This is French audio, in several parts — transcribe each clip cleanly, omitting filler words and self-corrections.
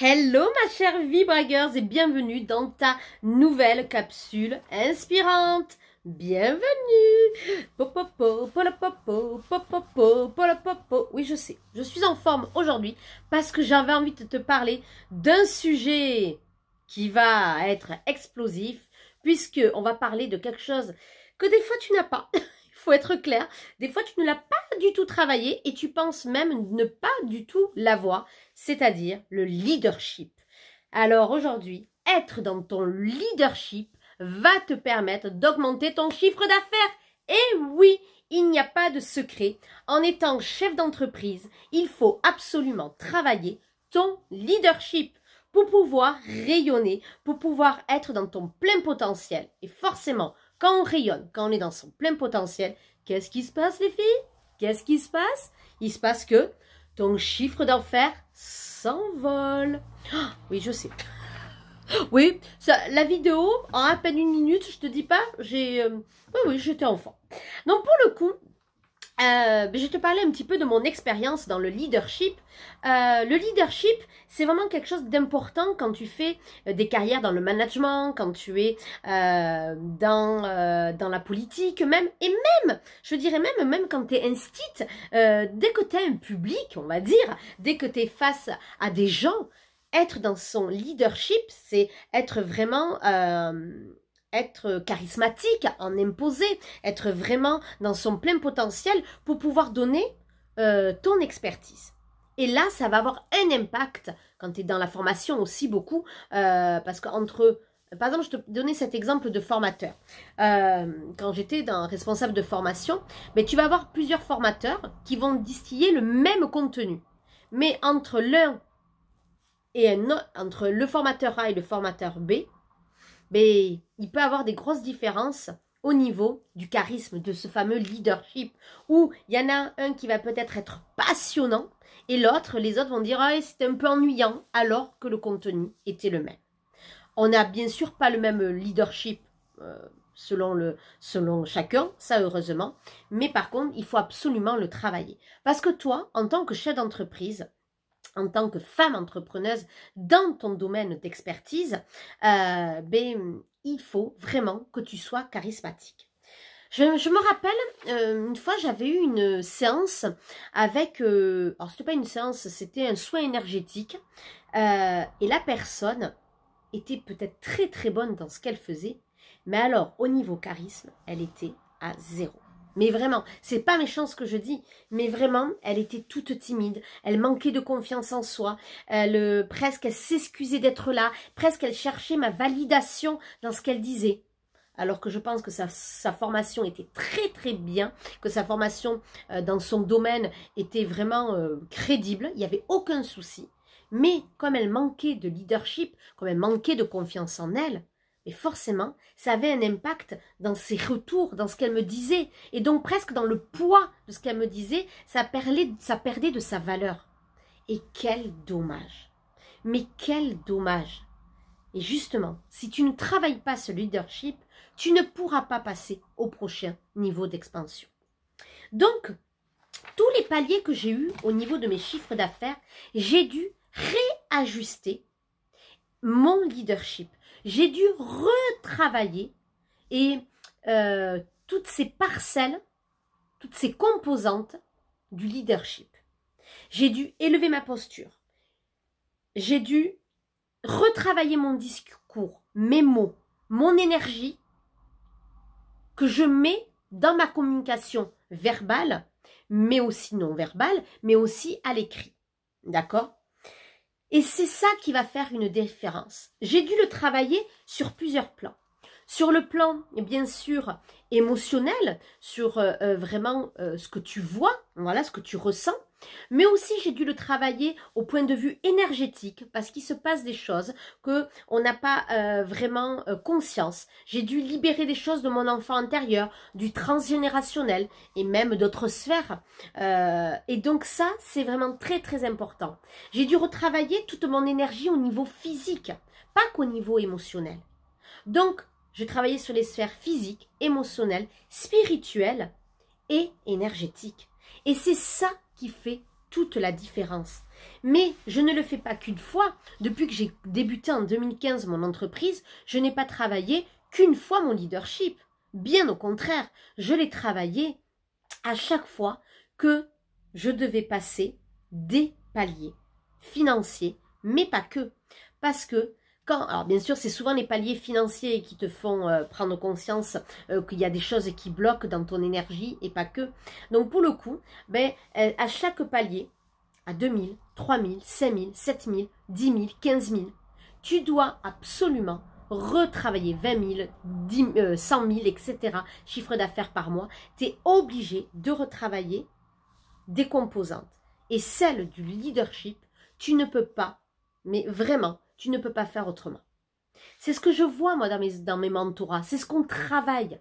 Hello ma chère Vibragueuse et bienvenue dans ta nouvelle capsule inspirante. Bienvenue. Popopo, polopopo, popopo, polopopo. Oui, je sais, je suis en forme aujourd'hui parce que j'avais envie de te parler d'un sujet qui va être explosif puisque on va parler de quelque chose que des fois tu n'as pas. Il faut être clair, des fois tu ne l'as pas du tout travaillé et tu penses même ne pas du tout l'avoir, c'est-à-dire le leadership. Alors aujourd'hui, être dans ton leadership va te permettre d'augmenter ton chiffre d'affaires. Et oui, il n'y a pas de secret. En étant chef d'entreprise, il faut absolument travailler ton leadership pour pouvoir rayonner, pour pouvoir être dans ton plein potentiel. Et forcément, quand on rayonne, quand on est dans son plein potentiel, qu'est-ce qui se passe les filles? Qu'est-ce qui se passe? Il se passe que ton chiffre d'affaires s'envole. Oh, oui, je sais. Oui, la vidéo, en à peine une minute, je te dis pas, oui, j'étais enfant. Donc pour le coup, je te parlais un petit peu de mon expérience dans le leadership. Le leadership, c'est vraiment quelque chose d'important quand tu fais des carrières dans le management, quand tu es dans la politique, même, et même, je dirais même quand tu es instit, dès que tu as un public, on va dire, dès que tu es face à des gens, être dans son leadership, c'est être vraiment... être charismatique, en imposer, être vraiment dans son plein potentiel pour pouvoir donner ton expertise. Et là, ça va avoir un impact quand tu es dans la formation aussi beaucoup, parce qu'entre... Par exemple, je te donnais cet exemple de formateur. Quand j'étais responsable de formation, mais tu vas avoir plusieurs formateurs qui vont distiller le même contenu. Mais entre l'un et un autre, entre le formateur A et le formateur B, mais il peut avoir des grosses différences au niveau du charisme, de ce fameux leadership, où il y en a un qui va peut-être être passionnant, et l'autre, les autres vont dire « Ah, c'était un peu ennuyant », alors que le contenu était le même. On n'a bien sûr pas le même leadership selon chacun, ça heureusement, mais par contre, il faut absolument le travailler. Parce que toi, en tant que chef d'entreprise, en tant que femme entrepreneuse dans ton domaine d'expertise, il faut vraiment que tu sois charismatique. Je me rappelle, une fois j'avais eu une séance avec, alors c'était pas une séance, c'était un soin énergétique, et la personne était peut-être très très bonne dans ce qu'elle faisait, mais alors au niveau charisme, elle était à zéro. Mais vraiment, c'est pas méchant ce que je dis, mais vraiment, elle était toute timide, elle manquait de confiance en soi, presque elle s'excusait d'être là, presque elle cherchait ma validation dans ce qu'elle disait. Alors que je pense que sa formation était très très bien, que sa formation dans son domaine était vraiment crédible, il n'y avait aucun souci. Mais comme elle manquait de leadership, comme elle manquait de confiance en elle, et forcément, ça avait un impact dans ses retours, dans ce qu'elle me disait. Et donc presque dans le poids de ce qu'elle me disait, ça perdait de sa valeur. Et quel dommage. Mais quel dommage. Et justement, si tu ne travailles pas ce leadership, tu ne pourras pas passer au prochain niveau d'expansion. Donc, tous les paliers que j'ai eus au niveau de mes chiffres d'affaires, j'ai dû réajuster mon leadership. J'ai dû retravailler et toutes ces parcelles, toutes ces composantes du leadership. J'ai dû élever ma posture. J'ai dû retravailler mon discours, mes mots, mon énergie que je mets dans ma communication verbale, mais aussi non verbale, mais aussi à l'écrit. D'accord ? Et c'est ça qui va faire une différence. J'ai dû le travailler sur plusieurs plans. Sur le plan, bien sûr, émotionnel, sur vraiment ce que tu vois, voilà, ce que tu ressens. Mais aussi, j'ai dû le travailler au point de vue énergétique, parce qu'il se passe des choses qu'on n'a pas vraiment conscience. J'ai dû libérer des choses de mon enfant intérieur, du transgénérationnel, et même d'autres sphères. Et donc ça, c'est vraiment très très important. J'ai dû retravailler toute mon énergie au niveau physique, pas qu'au niveau émotionnel. Donc, je travaillais sur les sphères physiques, émotionnelles, spirituelles et énergétiques. Et c'est ça qui fait toute la différence. Mais je ne le fais pas qu'une fois. Depuis que j'ai débuté en 2015 mon entreprise, je n'ai pas travaillé qu'une fois mon leadership. Bien au contraire, je l'ai travaillé à chaque fois que je devais passer des paliers financiers, mais pas que. Parce que alors bien sûr, c'est souvent les paliers financiers qui te font prendre conscience qu'il y a des choses qui bloquent dans ton énergie et pas que. Donc pour le coup, à chaque palier, à 2000, 3000, 5000, 7000, 10 000, 15 000, tu dois absolument retravailler 20 000, 100 000, etc. chiffre d'affaires par mois. Tu es obligé de retravailler des composantes. Et celle du leadership, tu ne peux pas, mais vraiment, tu ne peux pas faire autrement. C'est ce que je vois, moi, dans mes mentorats. C'est ce qu'on travaille.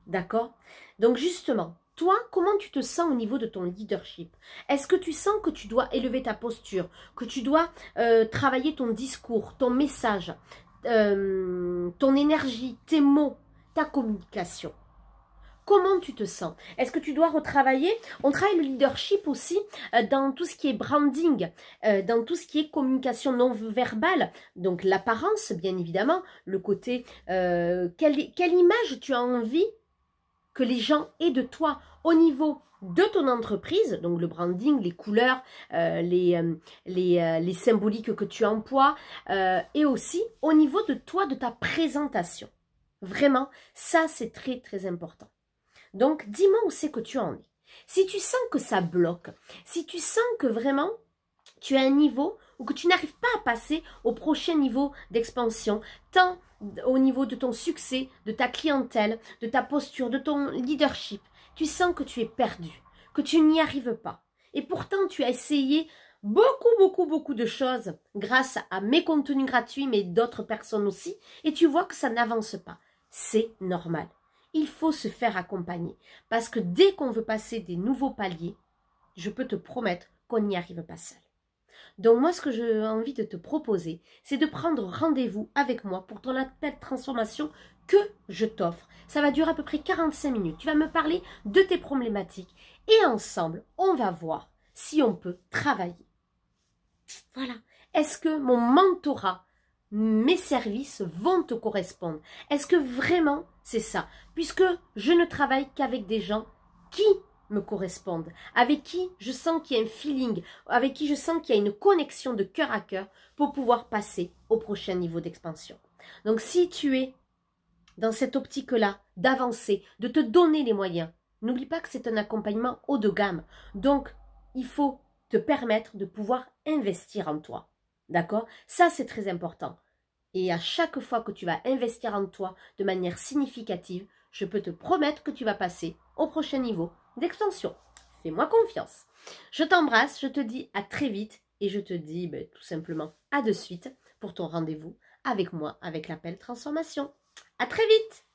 D'accord? Donc, justement, toi, comment tu te sens au niveau de ton leadership? Est-ce que tu sens que tu dois élever ta posture, que tu dois travailler ton discours, ton message, ton énergie, tes mots, ta communication? Comment tu te sens? Est-ce que tu dois retravailler? On travaille le leadership aussi dans tout ce qui est branding, dans tout ce qui est communication non verbale, donc l'apparence bien évidemment, le côté, quelle image tu as envie que les gens aient de toi au niveau de ton entreprise, donc le branding, les couleurs, les symboliques que tu emploies, et aussi au niveau de toi, de ta présentation. Vraiment, ça c'est très très important. Donc, dis-moi où c'est que tu en es. Si tu sens que ça bloque, si tu sens que vraiment tu as un niveau ou que tu n'arrives pas à passer au prochain niveau d'expansion, tant au niveau de ton succès, de ta clientèle, de ta posture, de ton leadership, tu sens que tu es perdu, que tu n'y arrives pas. Et pourtant, tu as essayé beaucoup de choses grâce à mes contenus gratuits, mais d'autres personnes aussi, et tu vois que ça n'avance pas. C'est normal. Il faut se faire accompagner. Parce que dès qu'on veut passer des nouveaux paliers, je peux te promettre qu'on n'y arrive pas seul. Donc moi, ce que j'ai envie de te proposer, c'est de prendre rendez-vous avec moi pour ton appel transformation que je t'offre. Ça va durer à peu près 45 minutes. Tu vas me parler de tes problématiques et ensemble, on va voir si on peut travailler. Voilà. Est-ce que mon mentorat, mes services vont te correspondre? Est-ce que vraiment c'est ça? Puisque je ne travaille qu'avec des gens qui me correspondent, avec qui je sens qu'il y a un feeling, avec qui je sens qu'il y a une connexion de cœur à cœur pour pouvoir passer au prochain niveau d'expansion. Donc si tu es dans cette optique-là d'avancer, de te donner les moyens, n'oublie pas que c'est un accompagnement haut de gamme. Donc il faut te permettre de pouvoir investir en toi. D'accord? Ça, c'est très important. Et à chaque fois que tu vas investir en toi de manière significative, je peux te promettre que tu vas passer au prochain niveau d'expansion. Fais-moi confiance. Je t'embrasse, je te dis à très vite et je te dis tout simplement à de suite pour ton rendez-vous avec moi, avec l'appel transformation. À très vite!